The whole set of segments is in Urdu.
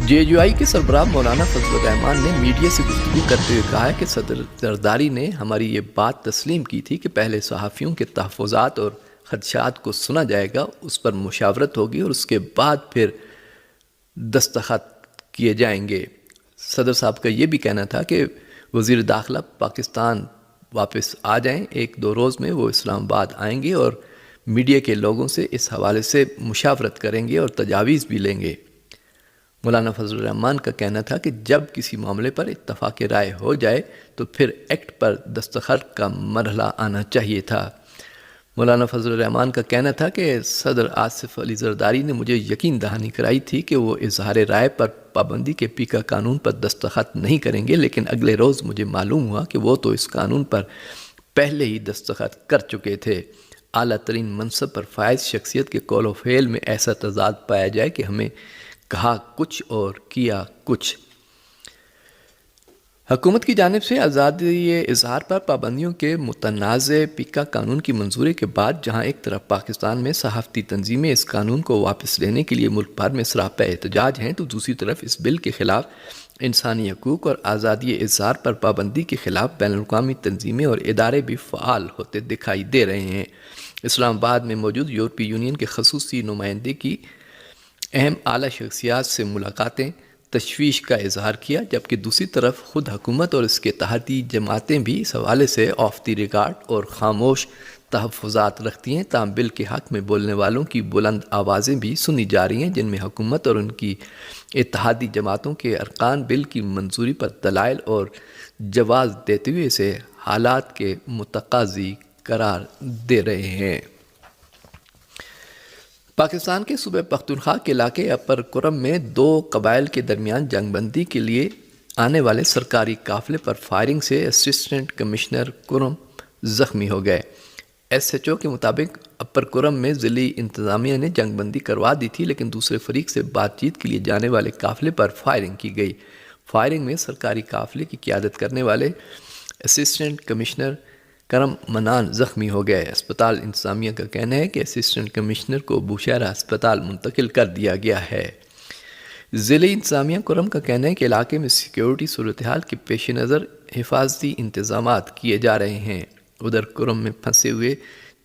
جے یو آئی کے سربراہ مولانا فضل الرحمان نے میڈیا سے گفتگو کرتے ہوئے کہا ہے کہ صدر زرداری نے ہماری یہ بات تسلیم کی تھی کہ پہلے صحافیوں کے تحفظات اور خدشات کو سنا جائے گا، اس پر مشاورت ہوگی اور اس کے بعد پھر دستخط کیے جائیں گے۔ صدر صاحب کا یہ بھی کہنا تھا کہ وزیر داخلہ پاکستان واپس آ جائیں، 1-2 روز میں وہ اسلام آباد آئیں گے اور میڈیا کے لوگوں سے اس حوالے سے مشاورت کریں گے اور تجاویز بھی لیں گے۔ مولانا فضل الرحمان کا کہنا تھا کہ جب کسی معاملے پر اتفاق رائے ہو جائے تو پھر ایکٹ پر دستخط کا مرحلہ آنا چاہیے تھا۔ مولانا فضل الرحمان کا کہنا تھا کہ صدر آصف علی زرداری نے مجھے یقین دہانی کرائی تھی کہ وہ اظہار رائے پر پابندی کے پیکا قانون پر دستخط نہیں کریں گے، لیکن اگلے روز مجھے معلوم ہوا کہ وہ تو اس قانون پر پہلے ہی دستخط کر چکے تھے۔ اعلیٰ ترین منصب پر فائز شخصیت کے قول و فعل میں ایسا تضاد پایا جائے کہ ہمیں کہا کچھ اور کیا کچھ۔ حکومت کی جانب سے آزادی اظہار پر پابندیوں کے متنازع پیکا قانون کی منظوری کے بعد جہاں ایک طرف پاکستان میں صحافتی تنظیمیں اس قانون کو واپس لینے کے لیے ملک بھر میں سراپا احتجاج ہیں، تو دوسری طرف اس بل کے خلاف انسانی حقوق اور آزادی اظہار پر پابندی کے خلاف بین الاقوامی تنظیمیں اور ادارے بھی فعال ہوتے دکھائی دے رہے ہیں۔ اسلام آباد میں موجود یورپی یونین کے خصوصی نمائندے کی اہم اعلیٰ شخصیات سے ملاقاتیں تشویش کا اظہار کیا، جبکہ دوسری طرف خود حکومت اور اس کے تحتی جماعتیں بھی اس حوالے سے آف دی ریکارڈ اور خاموش تحفظات رکھتی ہیں۔ تاہم بل کے حق میں بولنے والوں کی بلند آوازیں بھی سنی جا رہی ہیں، جن میں حکومت اور ان کی اتحادی جماعتوں کے ارکان بل کی منظوری پر دلائل اور جواز دیتے ہوئے اسے حالات کے متقاضی قرار دے رہے ہیں۔ پاکستان کے صوبہ پختونخوا کے علاقے اپر کرم میں 2 قبائل کے درمیان جنگ بندی کے لیے آنے والے سرکاری قافلے پر فائرنگ سے اسسٹنٹ کمشنر کرم زخمی ہو گئے۔ ایس ایچ او کے مطابق اپر کرم میں ضلعی انتظامیہ نے جنگ بندی کروا دی تھی، لیکن دوسرے فریق سے بات چیت کے لیے جانے والے قافلے پر فائرنگ کی گئی۔ فائرنگ میں سرکاری قافلے کی قیادت کرنے والے اسسٹنٹ کمشنر کرم منان زخمی ہو گئے۔ اسپتال انتظامیہ کا کہنا ہے کہ اسسٹنٹ کمشنر کو بوشہرہ اسپتال منتقل کر دیا گیا ہے۔ ضلعی انتظامیہ کرم کا کہنا ہے کہ علاقے میں سیکیورٹی صورتحال کے پیش نظر حفاظتی انتظامات کیے جا رہے ہیں۔ ادھر کرم میں پھنسے ہوئے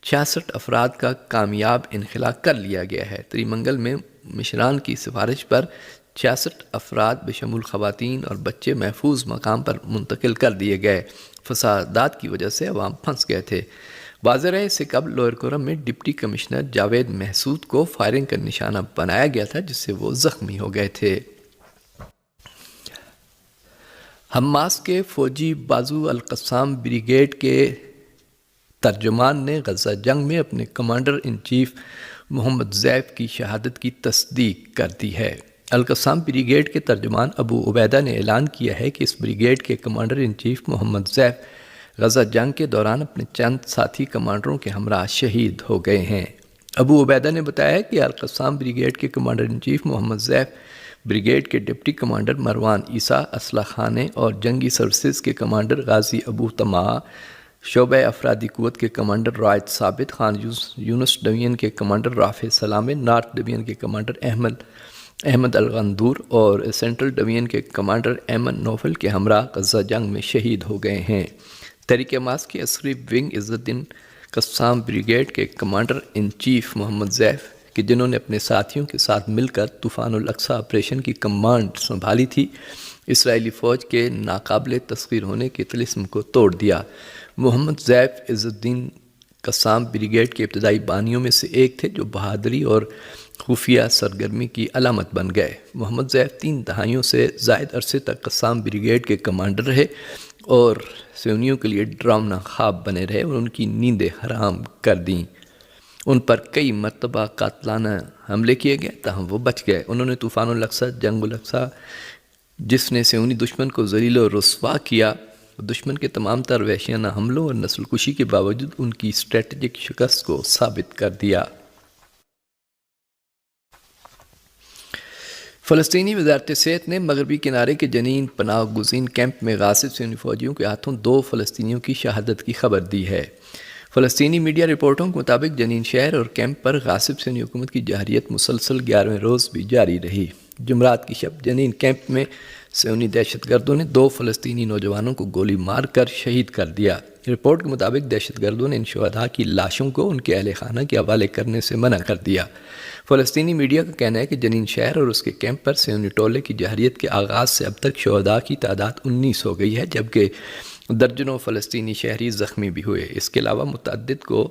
66 افراد کا کامیاب انخلا کر لیا گیا ہے۔ تری منگل میں مشران کی سفارش پر 66 افراد بشمول خواتین اور بچے محفوظ مقام پر منتقل کر دیے گئے۔ فسادات کی وجہ سے عوام پھنس گئے تھے۔ واضح رہے اس سے قبل لوئر کرم میں ڈپٹی کمشنر جاوید محسود کو فائرنگ کا نشانہ بنایا گیا تھا، جس سے وہ زخمی ہو گئے تھے۔ حماس کے فوجی بازو القسام بریگیڈ کے ترجمان نے غزہ جنگ میں اپنے کمانڈر ان چیف محمد زیف کی شہادت کی تصدیق کر دی ہے۔ القسام بریگیڈ کے ترجمان ابو عبیدہ نے اعلان کیا ہے کہ اس بریگیڈ کے commander in chief Mohammed زیف Gaza جنگ کے دوران اپنے چند ساتھی کمانڈروں کے ہمراہ شہید ہو گئے ہیں۔ ابو عبیدہ نے بتایا کہ القسام بریگیڈ کے commander in chief Mohammed Deif, brigade کے ڈپٹی کمانڈر مروان عیسیٰ اسلحہ خانے اور جنگی سروسز کے کمانڈر غازی ابو طماع، شعبہ افرادی قوت کے کمانڈر رائد ثابت خان یونس ڈویژن کے کمانڈر رافع سلامے، نارتھ ڈویژن کے کمانڈر احمد الغندور اور سینٹرل ڈویژن کے کمانڈر ایمن نوفل کے ہمراہ غزہ جنگ میں شہید ہو گئے ہیں۔ تحریک حماس کے عسکری ونگ عزت الدین قسام بریگیڈ کے کمانڈر ان چیف محمد زیف کہ جنہوں نے اپنے ساتھیوں کے ساتھ مل کر طوفان الاقصی آپریشن کی کمانڈ سنبھالی تھی، اسرائیلی فوج کے ناقابل تسخیر ہونے کے طلسم کو توڑ دیا۔ محمد زیف عزت الدین قسام بریگیڈ کے ابتدائی بانیوں میں سے ایک تھے، جو بہادری اور خفیہ سرگرمی کی علامت بن گئے۔ محمد زیف 3 دہائیوں سے زائد عرصے تک قسام بریگیڈ کے کمانڈر رہے اور سنیوں کے لیے ڈراؤنا خواب بنے رہے اور ان کی نیندیں حرام کر دیں۔ ان پر کئی مرتبہ قاتلانہ حملے کیے گئے، تاہم وہ بچ گئے۔ انہوں نے طوفان الاقصی، جنگ الاقصی، جس نے سیونی دشمن کو ذلیل و رسوا کیا، دشمن کے تمام تر وحشیانہ حملوں اور نسل کشی کے باوجود ان کی اسٹریٹجک شکست کو ثابت کر دیا۔ فلسطینی وزارت صحت نے مغربی کنارے کے جنین پناہ گزین کیمپ میں غاصب سیونی فوجیوں کے ہاتھوں 2 فلسطینیوں کی شہادت کی خبر دی ہے۔ فلسطینی میڈیا رپورٹوں کے مطابق جنین شہر اور کیمپ پر غاصب سینی حکومت کی جارحیت مسلسل 11ویں روز بھی جاری رہی۔ جمعرات کی شب جنین کیمپ میں صہیونی دہشت گردوں نے 2 فلسطینی نوجوانوں کو گولی مار کر شہید کر دیا۔ رپورٹ کے مطابق دہشت گردوں نے ان شہداء کی لاشوں کو ان کے اہل خانہ کے حوالے کرنے سے منع کر دیا۔ فلسطینی میڈیا کا کہنا ہے کہ جنین شہر اور اس کے کیمپ پر صہیونی ٹولے کی جارحیت کے آغاز سے اب تک شہداء کی تعداد 19 ہو گئی ہے، جبکہ درجنوں فلسطینی شہری زخمی بھی ہوئے۔ اس کے علاوہ متعدد کو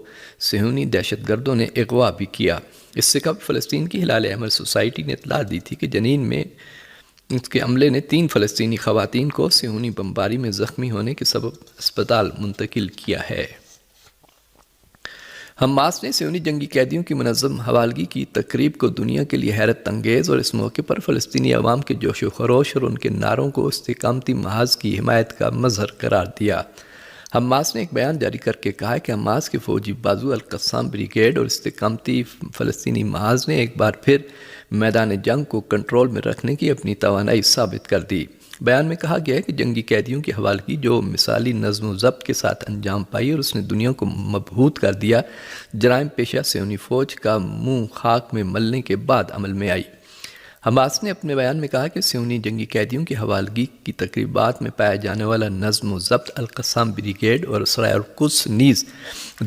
صہیونی دہشت گردوں نے اغوا بھی کیا۔ اس سے قبل فلسطین کی ہلال احمر سوسائٹی نے اطلاع دی تھی کہ جنین میں اس کے عملے نے 3 فلسطینی خواتین کو صہیونی بمباری میں زخمی ہونے کے سبب اسپتال منتقل کیا ہے۔ حماس نے صہیونی جنگی قیدیوں کی منظم حوالگی کی تقریب کو دنیا کے لیے حیرت انگیز اور اس موقع پر فلسطینی عوام کے جوش و خروش اور ان کے نعروں کو استقامتی محاذ کی حمایت کا مظہر قرار دیا۔ حماس نے ایک بیان جاری کر کے کہا کہ حماس کے فوجی بازو القصام بریگیڈ اور استقامتی فلسطینی محاذ نے ایک بار پھر میدان جنگ کو کنٹرول میں رکھنے کی اپنی توانائی ثابت کر دی۔ بیان میں کہا گیا ہے کہ جنگی قیدیوں کی حوالگی جو مثالی نظم و ضبط کے ساتھ انجام پائی اور اس نے دنیا کو مبہوت کر دیا، جرائم پیشہ صہیونی فوج کا منہ خاک میں ملنے کے بعد عمل میں آئی۔ حماس نے اپنے بیان میں کہا کہ صہیونی جنگی قیدیوں کی حوالگی کی تقریبات میں پایا جانے والا نظم و ضبط القصام بریگیڈ اور سرائے القدس نیز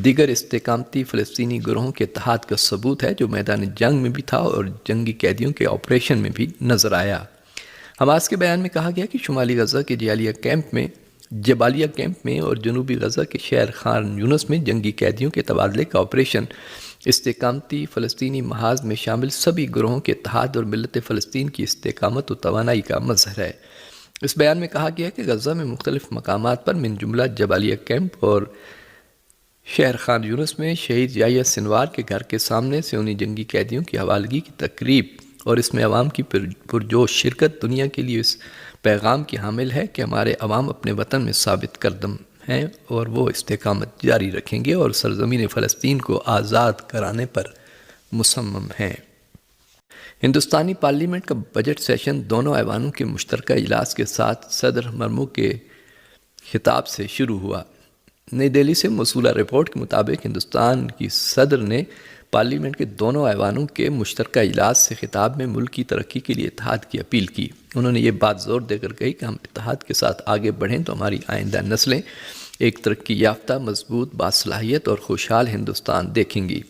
دیگر استقامتی فلسطینی گروہوں کے اتحاد کا ثبوت ہے جو میدان جنگ میں بھی تھا اور جنگی قیدیوں کے آپریشن میں بھی نظر آیا۔ حماس کے بیان میں کہا گیا کہ شمالی غزہ کے جبالیہ کیمپ میں اور جنوبی غزہ کے شہر خان یونس میں جنگی قیدیوں کے تبادلے کا آپریشن استقامتی فلسطینی محاذ میں شامل سبھی گروہوں کے اتحاد اور ملت فلسطین کی استقامت و توانائی کا مظہر ہے۔ اس بیان میں کہا گیا کہ غزہ میں مختلف مقامات پر من جملہ جبالیہ کیمپ اور شہر خان یونس میں شہید یحییٰ سنوار کے گھر کے سامنے صہیونی جنگی قیدیوں کی حوالگی کی تقریب اور اس میں عوام کی پرجوش شرکت دنیا کے لیے اس پیغام کی حامل ہے کہ ہمارے عوام اپنے وطن میں ثابت قدم ہیں اور وہ استقامت جاری رکھیں گے اور سرزمین فلسطین کو آزاد کرانے پر مصمم ہیں۔ ہندوستانی پارلیمنٹ کا بجٹ سیشن دونوں ایوانوں کے مشترکہ اجلاس کے ساتھ صدر مرمو کے خطاب سے شروع ہوا۔ نئی دہلی سے موصولہ رپورٹ کے مطابق ہندوستان کی صدر نے پارلیمنٹ کے دونوں ایوانوں کے مشترکہ اجلاس سے خطاب میں ملک کی ترقی کے لیے اتحاد کی اپیل کی۔ انہوں نے یہ بات زور دے کر کہی کہ ہم اتحاد کے ساتھ آگے بڑھیں تو ہماری آئندہ نسلیں ایک ترقی یافتہ، مضبوط، باصلاحیت اور خوشحال ہندوستان دیکھیں گی۔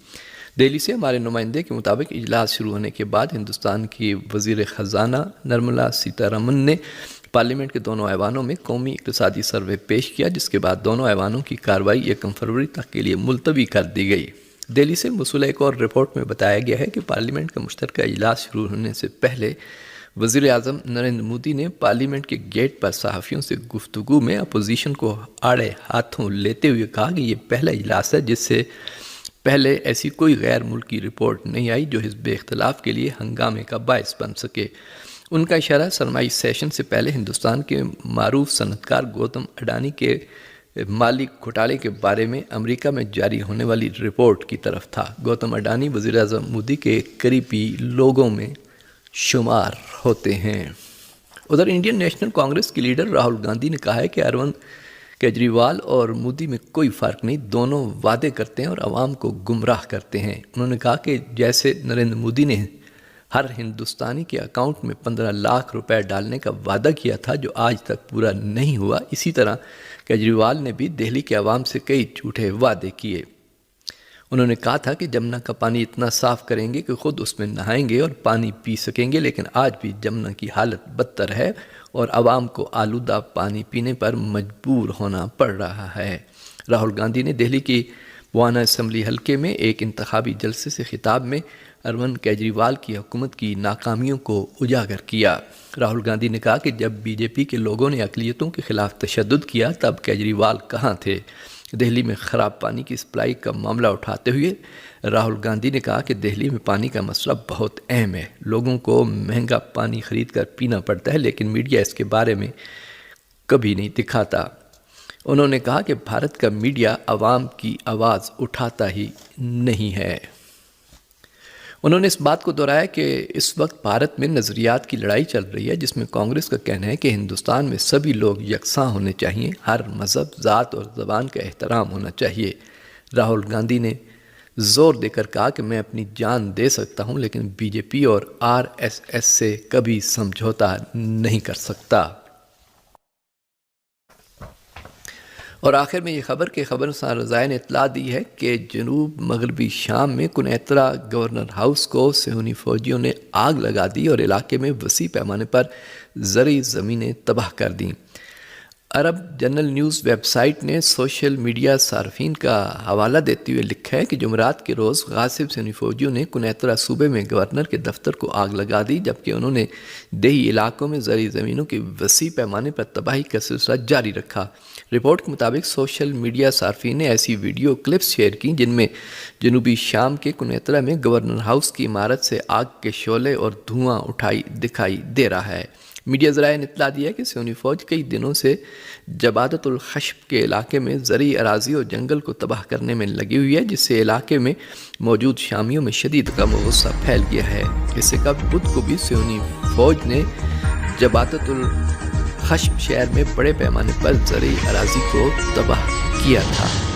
دہلی سے ہمارے نمائندے کے مطابق اجلاس شروع ہونے کے بعد ہندوستان کی وزیر خزانہ نرملا سیتارمن نے پارلیمنٹ کے دونوں ایوانوں میں قومی اقتصادی سروے پیش کیا، جس کے بعد دونوں ایوانوں کی کارروائی 1 فروری تک کے لیے ملتوی کر دی گئی۔ دہلی سے موصولہ ایک اور رپورٹ میں بتایا گیا ہے کہ پارلیمنٹ کا مشترکہ اجلاس شروع ہونے سے پہلے وزیر اعظم نریندر مودی نے پارلیمنٹ کے گیٹ پر صحافیوں سے گفتگو میں اپوزیشن کو آڑے ہاتھوں لیتے ہوئے کہا کہ یہ پہلا اجلاس ہے جس سے پہلے ایسی کوئی غیر ملکی رپورٹ نہیں آئی جو حزب اختلاف کے لیے ہنگامے کا باعث بن سکے۔ ان کا اشارہ سرمائی سیشن سے پہلے ہندوستان کے معروف صنعت کار گوتم اڈانی کے مالی گھوٹالے کے بارے میں امریکہ میں جاری ہونے والی رپورٹ کی طرف تھا۔ گوتم اڈانی وزیر اعظم مودی کے قریبی لوگوں میں شمار ہوتے ہیں۔ ادھر انڈین نیشنل کانگریس کے لیڈر راہل گاندھی نے کہا ہے کہ اروند کیجریوال اور مودی میں کوئی فرق نہیں، دونوں وعدے کرتے ہیں اور عوام کو گمراہ کرتے ہیں۔ انہوں نے کہا کہ جیسے نریندر مودی نے ہر ہندوستانی کے اکاؤنٹ میں 15 لاکھ روپے ڈالنے کا وعدہ کیا تھا جو آج تک پورا نہیں ہوا، اسی طرح کیجریوال نے بھی دہلی کے عوام سے کئی جھوٹے وعدے کیے۔ انہوں نے کہا تھا کہ جمنا کا پانی اتنا صاف کریں گے کہ خود اس میں نہائیں گے اور پانی پی سکیں گے، لیکن آج بھی جمنا کی حالت بدتر ہے اور عوام کو آلودہ پانی پینے پر مجبور ہونا پڑ رہا ہے۔ راہل گاندھی نے دہلی کی وانا اسمبلی حلقے میں ایک انتخابی جلسے سے خطاب میں اروند کیجریوال کی حکومت کی ناکامیوں کو اجاگر کیا۔ راہل گاندھی نے کہا کہ جب بی جے پی کے لوگوں نے اقلیتوں کے خلاف تشدد کیا تب کیجریوال کہاں تھے؟ دہلی میں خراب پانی کی سپلائی کا معاملہ اٹھاتے ہوئے راہل گاندھی نے کہا کہ دہلی میں پانی کا مسئلہ بہت اہم ہے، لوگوں کو مہنگا پانی خرید کر پینا پڑتا ہے لیکن میڈیا اس کے بارے میں کبھی نہیں دکھاتا۔ انہوں نے کہا کہ بھارت کا میڈیا عوام کی آواز اٹھاتا ہی نہیں ہے۔ انہوں نے اس بات کو دہرایا کہ اس وقت بھارت میں نظریات کی لڑائی چل رہی ہے جس میں کانگریس کا کہنا ہے کہ ہندوستان میں سبھی لوگ یکساں ہونے چاہیے، ہر مذہب، ذات اور زبان کا احترام ہونا چاہیے۔ راہل گاندھی نے زور دے کر کہا کہ میں اپنی جان دے سکتا ہوں لیکن بی جے پی اور RSS سے کبھی سمجھوتا نہیں کر سکتا۔ اور آخر میں یہ خبر کہ خبررساں رضائے نے اطلاع دی ہے کہ جنوب مغربی شام میں کنیترا گورنر ہاؤس کو صہیونی فوجیوں نے آگ لگا دی اور علاقے میں وسیع پیمانے پر زرعی زمینیں تباہ کر دیں۔ عرب جرنل نیوز ویب سائٹ نے سوشل میڈیا صارفین کا حوالہ دیتے ہوئے لکھا ہے کہ جمعرات کے روز غاصب صہیونی فوجیوں نے کنیترا صوبے میں گورنر کے دفتر کو آگ لگا دی، جبکہ انہوں نے دیہی علاقوں میں زرعی زمینوں کی وسیع پیمانے پر تباہی کا سلسلہ جاری رکھا۔ رپورٹ کے مطابق سوشل میڈیا صارفین نے ایسی ویڈیو کلپس شیئر کی جن میں جنوبی شام کے کنیترا میں گورنر ہاؤس کی عمارت سے آگ کے شعلے اور دھواں دکھائی دے رہا ہے۔ میڈیا ذرائع نے اطلاع دیا کہ صہیونی فوج کئی دنوں سے جبادت الخشب کے علاقے میں زرعی اراضی اور جنگل کو تباہ کرنے میں لگی ہوئی ہے، جس سے علاقے میں موجود شامیوں میں شدید غم و غصہ پھیل گیا ہے۔ اس سے قبل بدھ کو بھی صہیونی فوج نے جبادت الخشب شہر میں بڑے پیمانے پر زرعی اراضی کو تباہ کیا تھا۔